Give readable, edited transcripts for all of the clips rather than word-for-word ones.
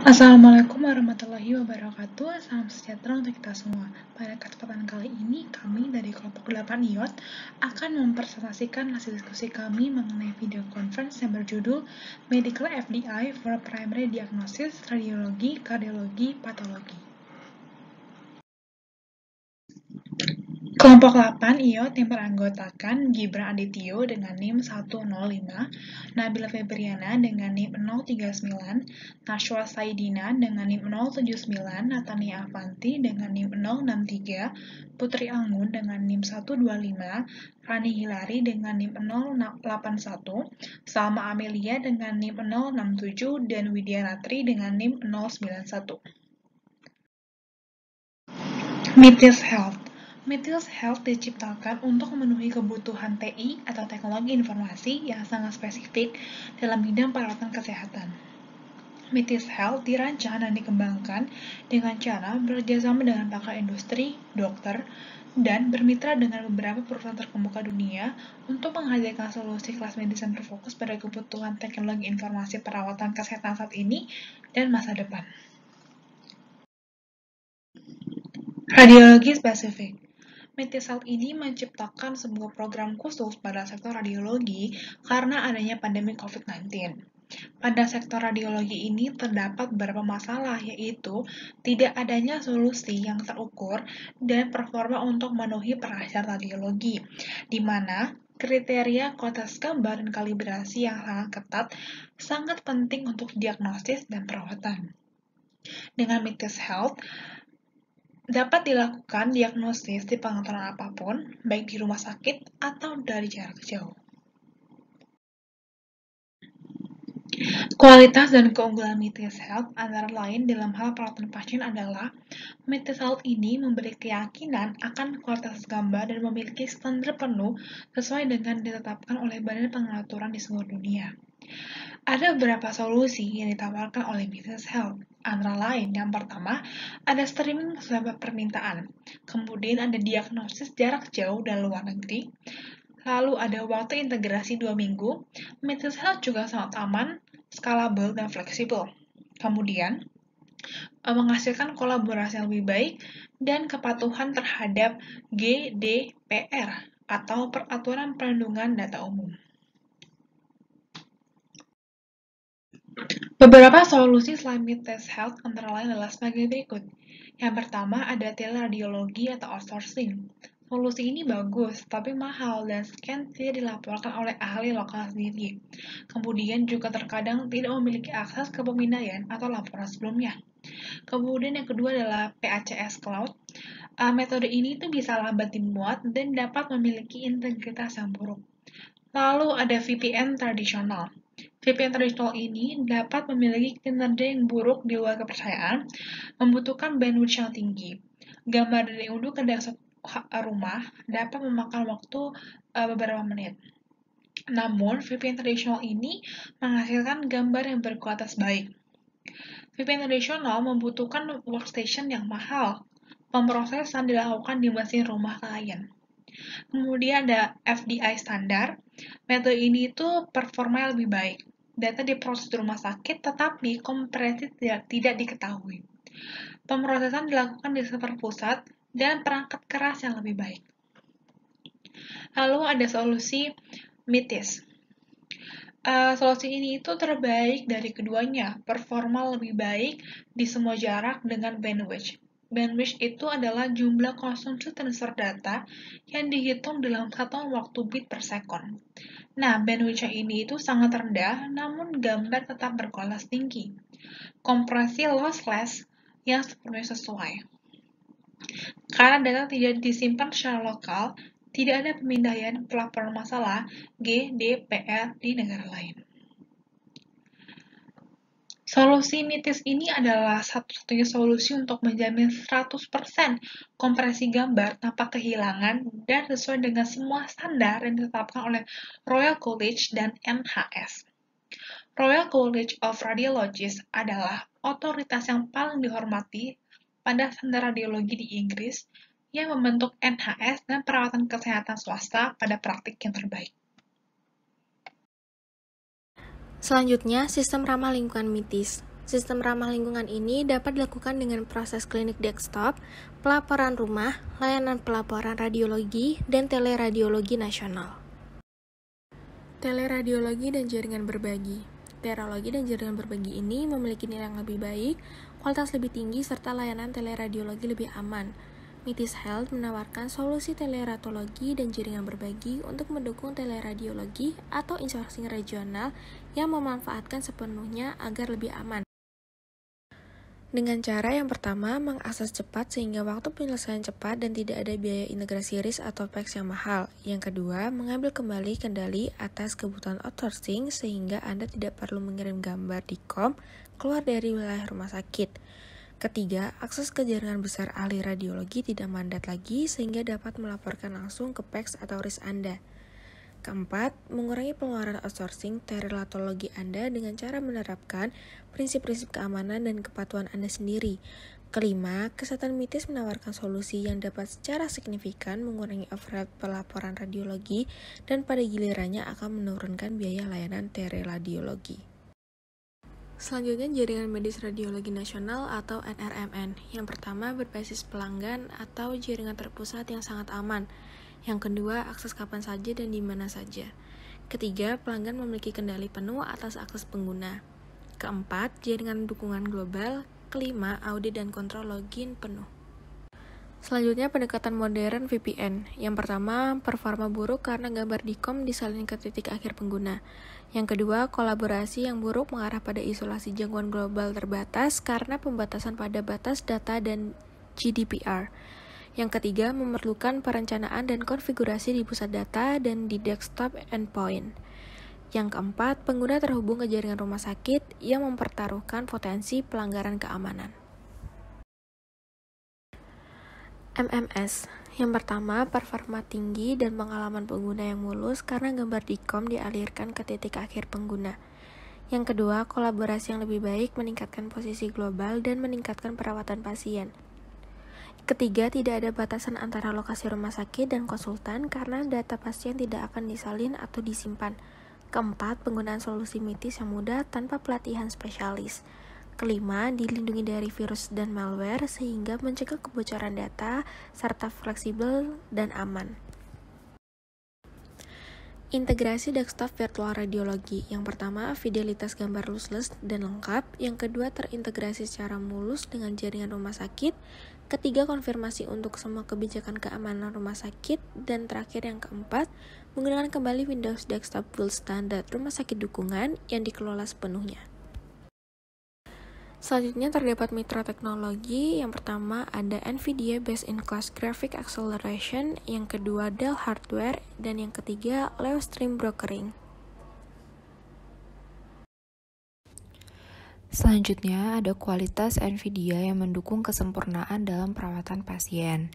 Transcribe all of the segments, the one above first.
Assalamualaikum warahmatullahi wabarakatuh. Salam sejahtera untuk kita semua. Pada kesempatan kali ini, kami dari kelompok 8 IOT akan mempresentasikan hasil diskusi kami mengenai video conference yang berjudul Medical FDI for Primary Diagnosis, Radiologi, Kardiologi, Patologi. Kelompok 8 IOT yang beranggotakan Gibran Adityo dengan NIM 105, Nabila Febriana dengan NIM 039, Nashwa Saidina dengan NIM 079, Natania Avanti dengan NIM 063, Putri Anggun dengan NIM 125, Rani Hilari dengan NIM 081, Salma Amelia dengan NIM 067, dan Widya Ratri dengan NIM 091. Metis Health. Metis Health diciptakan untuk memenuhi kebutuhan TI atau teknologi informasi yang sangat spesifik dalam bidang perawatan kesehatan. Metis Health dirancang dan dikembangkan dengan cara bekerjasama dengan pakar industri, dokter, dan bermitra dengan beberapa perusahaan terkemuka dunia untuk menghadirkan solusi kelas medicine berfokus pada kebutuhan teknologi informasi perawatan kesehatan saat ini dan masa depan. Radiologi spesifik. Metis Health ini menciptakan sebuah program khusus pada sektor radiologi karena adanya pandemi COVID-19. Pada sektor radiologi ini terdapat beberapa masalah, yaitu tidak adanya solusi yang terukur dan performa untuk memenuhi persyaratan radiologi, di mana kriteria kualitas gambar dan kalibrasi yang sangat ketat sangat penting untuk diagnosis dan perawatan. Dengan Metis Health, dapat dilakukan diagnosis di pengaturan apapun, baik di rumah sakit atau dari jarak jauh. Kualitas dan keunggulan Metis Health antara lain dalam hal perawatan pasien adalah Metis Health ini memberi keyakinan akan kualitas gambar dan memiliki standar penuh sesuai dengan ditetapkan oleh Badan Pengaturan di seluruh dunia. Ada beberapa solusi yang ditawarkan oleh Metis Health. Antara lain, yang pertama, ada streaming sesuai permintaan. Kemudian ada diagnosis jarak jauh dan luar negeri. Lalu ada waktu integrasi 2 minggu. Metis Health juga sangat aman, scalable, dan fleksibel. Kemudian, menghasilkan kolaborasi yang lebih baik dan kepatuhan terhadap GDPR atau Peraturan Perlindungan Data Umum. Beberapa solusi selain Metis Health antara lain adalah sebagai berikut. Yang pertama ada teleradiologi atau outsourcing. Solusi ini bagus, tapi mahal dan scan tidak dilaporkan oleh ahli lokal sendiri. Kemudian juga terkadang tidak memiliki akses ke pemindaian atau laporan sebelumnya. Kemudian yang kedua adalah PACS Cloud. Metode ini tuh bisa lambat dimuat dan dapat memiliki integritas yang buruk. Lalu ada VPN tradisional. VPN tradisional ini dapat memiliki kinerja yang buruk di luar kepercayaan, membutuhkan bandwidth yang tinggi. Gambar dari unduh ke desktop rumah dapat memakan waktu beberapa menit. Namun, VPN tradisional ini menghasilkan gambar yang berkualitas baik. VPN tradisional membutuhkan workstation yang mahal. Pemrosesan dilakukan di mesin rumah klien. Kemudian ada FDI standar. Metode ini itu performa lebih baik. Data diproses di rumah sakit, tetapi kompresi tidak diketahui. Pemrosesan dilakukan di server pusat dan perangkat keras yang lebih baik. Lalu ada solusi Metis. Solusi ini itu terbaik dari keduanya, performa lebih baik di semua jarak dengan bandwidth. Bandwidth itu adalah jumlah konsumsi transfer data yang dihitung dalam satu waktu bit per sekon. Nah, bandwidth ini itu sangat rendah, namun gambar tetap berkualitas tinggi. Kompresi lossless yang sepenuhnya sesuai. Karena data tidak disimpan secara lokal, tidak ada pemindaian pelaporan masalah GDPR di negara lain. Solusi Metis ini adalah satu-satunya solusi untuk menjamin 100% kompresi gambar tanpa kehilangan dan sesuai dengan semua standar yang ditetapkan oleh Royal College dan NHS. Royal College of Radiologists adalah otoritas yang paling dihormati pada standar radiologi di Inggris yang membentuk NHS dan perawatan kesehatan swasta pada praktik yang terbaik. Selanjutnya, sistem ramah lingkungan Metis. Sistem ramah lingkungan ini dapat dilakukan dengan proses klinik desktop, pelaporan rumah, layanan pelaporan radiologi, dan teleradiologi nasional. Teleradiologi dan jaringan berbagi. Teleradiologi dan jaringan berbagi ini memiliki nilai yang lebih baik, kualitas lebih tinggi, serta layanan teleradiologi lebih aman. Mitis Health menawarkan solusi teleradiologi dan jaringan berbagi untuk mendukung teleradiologi atau insourcing regional yang memanfaatkan sepenuhnya agar lebih aman. Dengan cara yang pertama, mengakses cepat sehingga waktu penyelesaian cepat dan tidak ada biaya integrasi RIS atau PACS yang mahal. Yang kedua, mengambil kembali kendali atas kebutuhan outsourcing sehingga Anda tidak perlu mengirim gambar DICOM keluar dari wilayah rumah sakit. Ketiga, akses ke jaringan besar ahli radiologi tidak mandat lagi sehingga dapat melaporkan langsung ke PACS atau RIS Anda. Keempat, mengurangi pengeluaran outsourcing teleradiologi Anda dengan cara menerapkan prinsip-prinsip keamanan dan kepatuhan Anda sendiri. Kelima, Kesehatan Mitis menawarkan solusi yang dapat secara signifikan mengurangi overhead pelaporan radiologi dan pada gilirannya akan menurunkan biaya layanan teleradiologi. Selanjutnya, Jaringan Medis Radiologi Nasional atau NRMN. Yang pertama, berbasis pelanggan atau jaringan terpusat yang sangat aman. Yang kedua, akses kapan saja dan di mana saja. Ketiga, pelanggan memiliki kendali penuh atas akses pengguna. Keempat, jaringan dukungan global. Kelima, audit dan kontrol login penuh. Selanjutnya, pendekatan modern VPN. Yang pertama, performa buruk karena gambar DICOM disalin ke titik akhir pengguna. Yang kedua, kolaborasi yang buruk mengarah pada isolasi jangkauan global terbatas karena pembatasan pada batas data dan GDPR. Yang ketiga, memerlukan perencanaan dan konfigurasi di pusat data dan di desktop endpoint. Yang keempat, pengguna terhubung ke jaringan rumah sakit yang mempertaruhkan potensi pelanggaran keamanan. MMS. Yang pertama, performa tinggi dan pengalaman pengguna yang mulus karena gambar DICOM dialirkan ke titik akhir pengguna. Yang kedua, kolaborasi yang lebih baik meningkatkan posisi global dan meningkatkan perawatan pasien. Ketiga, tidak ada batasan antara lokasi rumah sakit dan konsultan karena data pasien tidak akan disalin atau disimpan. Keempat, penggunaan solusi mitis yang mudah tanpa pelatihan spesialis. Kelima, dilindungi dari virus dan malware sehingga mencegah kebocoran data serta fleksibel dan aman. Integrasi desktop virtual radiologi. Yang pertama, fidelitas gambar lossless dan lengkap. Yang kedua, terintegrasi secara mulus dengan jaringan rumah sakit. Ketiga, konfirmasi untuk semua kebijakan keamanan rumah sakit. Dan terakhir yang keempat, menggunakan kembali Windows Desktop Build Standard rumah sakit dukungan yang dikelola sepenuhnya. Selanjutnya terdapat mitra teknologi. Yang pertama ada NVIDIA Best-in-Class Graphic Acceleration, yang kedua Dell Hardware, dan yang ketiga Leo Stream Brokering. Selanjutnya ada kualitas NVIDIA yang mendukung kesempurnaan dalam perawatan pasien.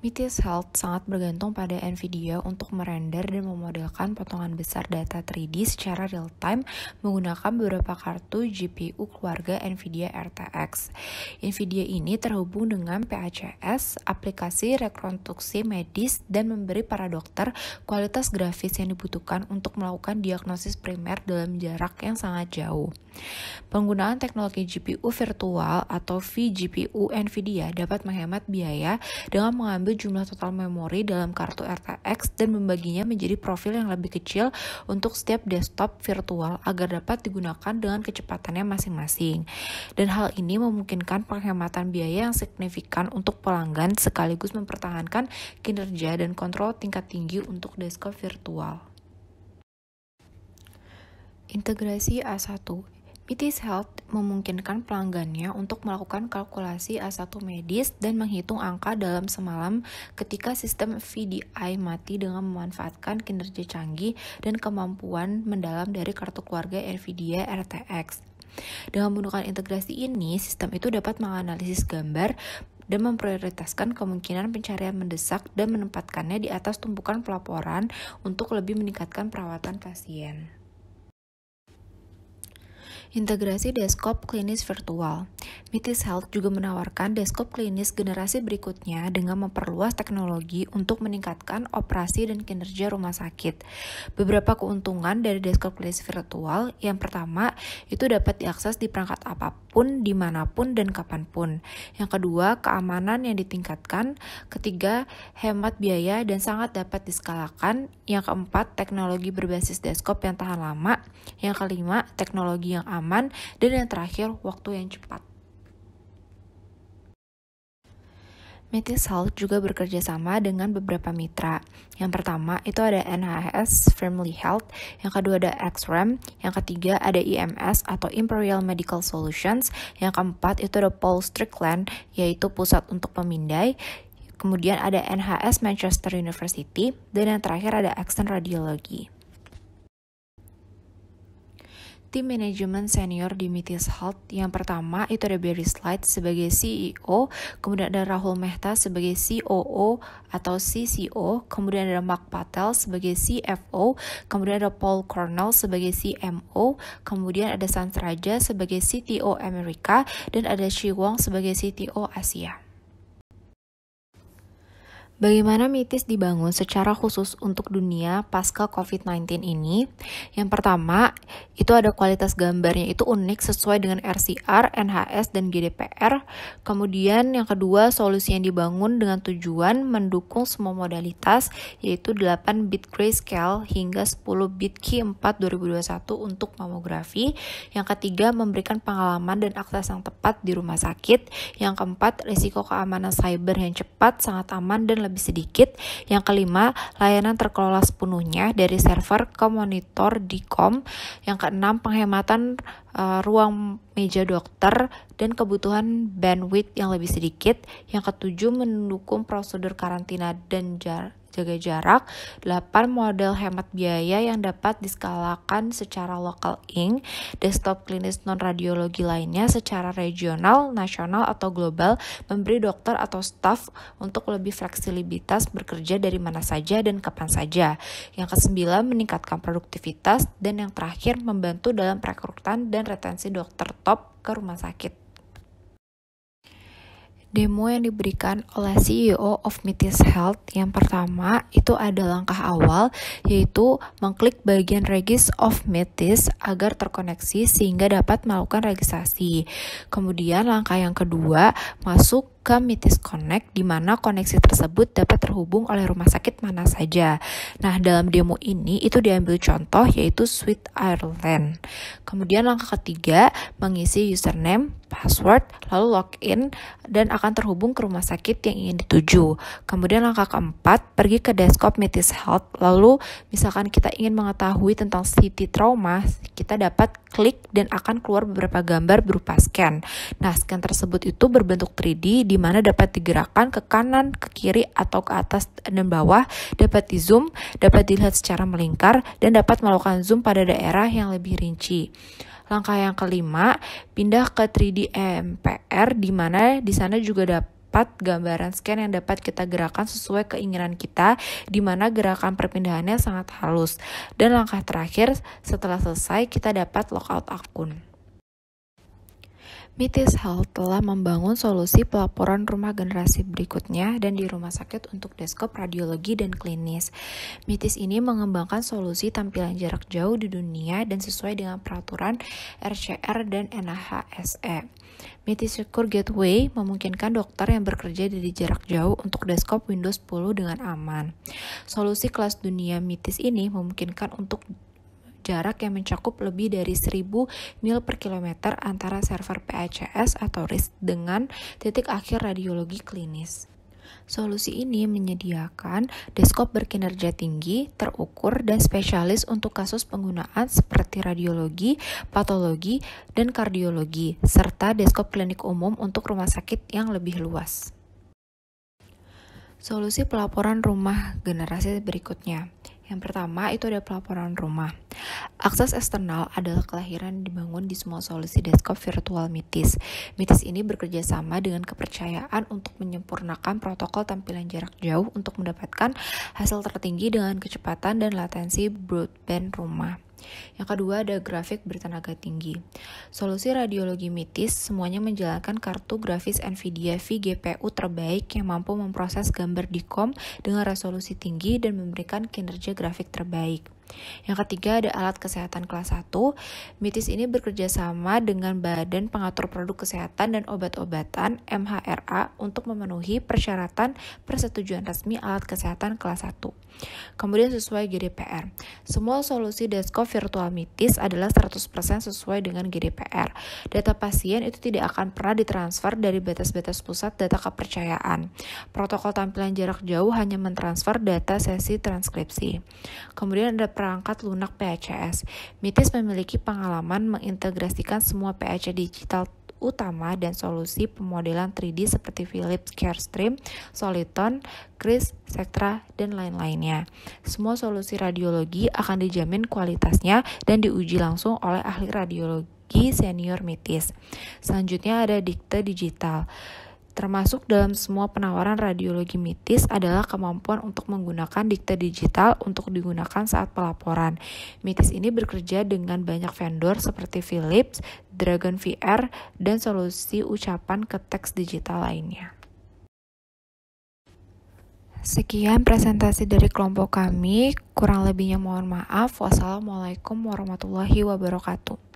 Mitis Health sangat bergantung pada NVIDIA untuk merender dan memodelkan potongan besar data 3D secara real-time menggunakan beberapa kartu GPU keluarga NVIDIA RTX. NVIDIA ini terhubung dengan PACS, aplikasi rekonstruksi medis, dan memberi para dokter kualitas grafis yang dibutuhkan untuk melakukan diagnosis primer dalam jarak yang sangat jauh. Penggunaan teknologi GPU virtual atau vGPU NVIDIA dapat menghemat biaya dengan mengambil jumlah total memori dalam kartu RTX dan membaginya menjadi profil yang lebih kecil untuk setiap desktop virtual agar dapat digunakan dengan kecepatannya masing-masing. Dan hal ini memungkinkan penghematan biaya yang signifikan untuk pelanggan sekaligus mempertahankan kinerja dan kontrol tingkat tinggi untuk desktop virtual. Integrasi A1. Mitis Health memungkinkan pelanggannya untuk melakukan kalkulasi A1 medis dan menghitung angka dalam semalam ketika sistem VDI mati dengan memanfaatkan kinerja canggih dan kemampuan mendalam dari kartu keluarga NVIDIA RTX. Dengan menggunakan integrasi ini, sistem itu dapat menganalisis gambar dan memprioritaskan kemungkinan pencarian mendesak dan menempatkannya di atas tumpukan pelaporan untuk lebih meningkatkan perawatan pasien. Integrasi desktop klinis virtual. Mitis Health juga menawarkan desktop klinis generasi berikutnya dengan memperluas teknologi untuk meningkatkan operasi dan kinerja rumah sakit. Beberapa keuntungan dari desktop klinis virtual, yang pertama, itu dapat diakses di perangkat apapun, dimanapun, dan kapanpun. Yang kedua, keamanan yang ditingkatkan. Ketiga, hemat biaya dan sangat dapat diskalakan. Yang keempat, teknologi berbasis desktop yang tahan lama. Yang kelima, teknologi yang aman, dan yang terakhir, waktu yang cepat. Mitis Health juga bekerja sama dengan beberapa mitra. Yang pertama itu ada NHS Family Health, yang kedua ada XREM, yang ketiga ada IMS atau Imperial Medical Solutions, yang keempat itu ada Paul Strickland, yaitu pusat untuk pemindai, kemudian ada NHS Manchester University, dan yang terakhir ada Accent Radiology. Tim manajemen senior di Mitis Health, yang pertama itu ada Barry Slide sebagai CEO, kemudian ada Rahul Mehta sebagai COO atau CCO, kemudian ada Mark Patel sebagai CFO, kemudian ada Paul Cornell sebagai CMO, kemudian ada Sans Raja sebagai CTO Amerika, dan ada Shi Wong sebagai CTO Asia. Bagaimana Mitis dibangun secara khusus untuk dunia pasca COVID-19 ini? Yang pertama, itu ada kualitas gambarnya itu unik sesuai dengan RCR, NHS, dan GDPR. Kemudian yang kedua, solusi yang dibangun dengan tujuan mendukung semua modalitas, yaitu 8 bit grayscale hingga 10 bit Q4 2021 untuk mamografi. Yang ketiga, memberikan pengalaman dan akses yang tepat di rumah sakit. Yang keempat, risiko keamanan cyber yang cepat, sangat aman, dan lebih sedikit. Yang kelima, layanan terkelola sepenuhnya dari server ke monitor di COM. Yang keenam, penghematan ruang meja dokter dan kebutuhan bandwidth yang lebih sedikit. Yang ketujuh, mendukung prosedur karantina dan jaga jarak. 8. Model hemat biaya yang dapat diskalakan secara lokal Inc. Desktop klinis non-radiologi lainnya secara regional, nasional, atau global, memberi dokter atau staf untuk lebih fleksibilitas bekerja dari mana saja dan kapan saja. Yang ke-9, meningkatkan produktivitas. Dan yang terakhir, membantu dalam perekrutan dan retensi dokter top ke rumah sakit. Demo yang diberikan oleh CEO of Mitis Health yang pertama itu ada langkah awal, yaitu mengklik bagian Regis of Mitis agar terkoneksi sehingga dapat melakukan registrasi. Kemudian langkah yang kedua, masuk ke Mitis Connect, di mana koneksi tersebut dapat terhubung oleh rumah sakit mana saja. Nah, dalam demo ini itu diambil contoh yaitu Sweet Ireland. Kemudian langkah ketiga, mengisi username, password, lalu login, dan akan terhubung ke rumah sakit yang ingin dituju. Kemudian langkah keempat, pergi ke desktop Mitis Health, lalu misalkan kita ingin mengetahui tentang CT trauma, kita dapat klik dan akan keluar beberapa gambar berupa scan. Nah, scan tersebut itu berbentuk 3D, di mana dapat digerakkan ke kanan, ke kiri, atau ke atas dan bawah, dapat di zoom, dapat dilihat secara melingkar, dan dapat melakukan zoom pada daerah yang lebih rinci. Langkah yang kelima, pindah ke 3D EMPR, di mana di sana juga dapat gambaran scan yang dapat kita gerakan sesuai keinginan kita, di mana gerakan perpindahannya sangat halus. Dan langkah terakhir, setelah selesai kita dapat logout akun. Mitis Health telah membangun solusi pelaporan rumah generasi berikutnya dan di rumah sakit untuk desktop radiologi dan klinis. Mitis ini mengembangkan solusi tampilan jarak jauh di dunia dan sesuai dengan peraturan RCR dan NHSE. Mitis Secure Gateway memungkinkan dokter yang bekerja dari jarak jauh untuk desktop Windows 10 dengan aman. Solusi kelas dunia Mitis ini memungkinkan untuk jarak yang mencakup lebih dari 1000 mil per kilometer antara server PACS atau RIS dengan titik akhir radiologi klinis. Solusi ini menyediakan desktop berkinerja tinggi, terukur, dan spesialis untuk kasus penggunaan seperti radiologi, patologi, dan kardiologi, serta desktop klinik umum untuk rumah sakit yang lebih luas. Solusi pelaporan rumah generasi berikutnya. Yang pertama itu ada pelaporan rumah. Akses eksternal adalah kelahiran dibangun di semua solusi desktop virtual Mitis. Mitis ini bekerja sama dengan kepercayaan untuk menyempurnakan protokol tampilan jarak jauh untuk mendapatkan hasil tertinggi dengan kecepatan dan latensi broadband rumah. Yang kedua ada grafik bertenaga tinggi. Solusi radiologi MITIS semuanya menjalankan kartu grafis NVIDIA vGPU terbaik yang mampu memproses gambar di COM dengan resolusi tinggi dan memberikan kinerja grafik terbaik. Yang ketiga ada alat kesehatan kelas 1. MITIS ini bekerja sama dengan Badan Pengatur Produk Kesehatan dan Obat-obatan MHRA untuk memenuhi persyaratan persetujuan resmi alat kesehatan kelas 1. Kemudian sesuai GDPR. Semua solusi desktop virtual MITIS adalah 100% sesuai dengan GDPR. Data pasien itu tidak akan pernah ditransfer dari batas-batas pusat data kepercayaan. Protokol tampilan jarak jauh hanya mentransfer data sesi transkripsi. Kemudian ada perangkat lunak PHCS. MITIS memiliki pengalaman mengintegrasikan semua PHC digital utama dan solusi pemodelan 3D seperti Philips Carestream, Soliton, Kris, Sectra, dan lain-lainnya. Semua solusi radiologi akan dijamin kualitasnya dan diuji langsung oleh ahli radiologi senior MITIS. Selanjutnya ada Dikte Digital. Termasuk dalam semua penawaran radiologi MITIS adalah kemampuan untuk menggunakan dikte digital untuk digunakan saat pelaporan. MITIS ini bekerja dengan banyak vendor seperti Philips, Dragon VR, dan solusi ucapan ke teks digital lainnya. Sekian presentasi dari kelompok kami, kurang lebihnya mohon maaf. Wassalamualaikum warahmatullahi wabarakatuh.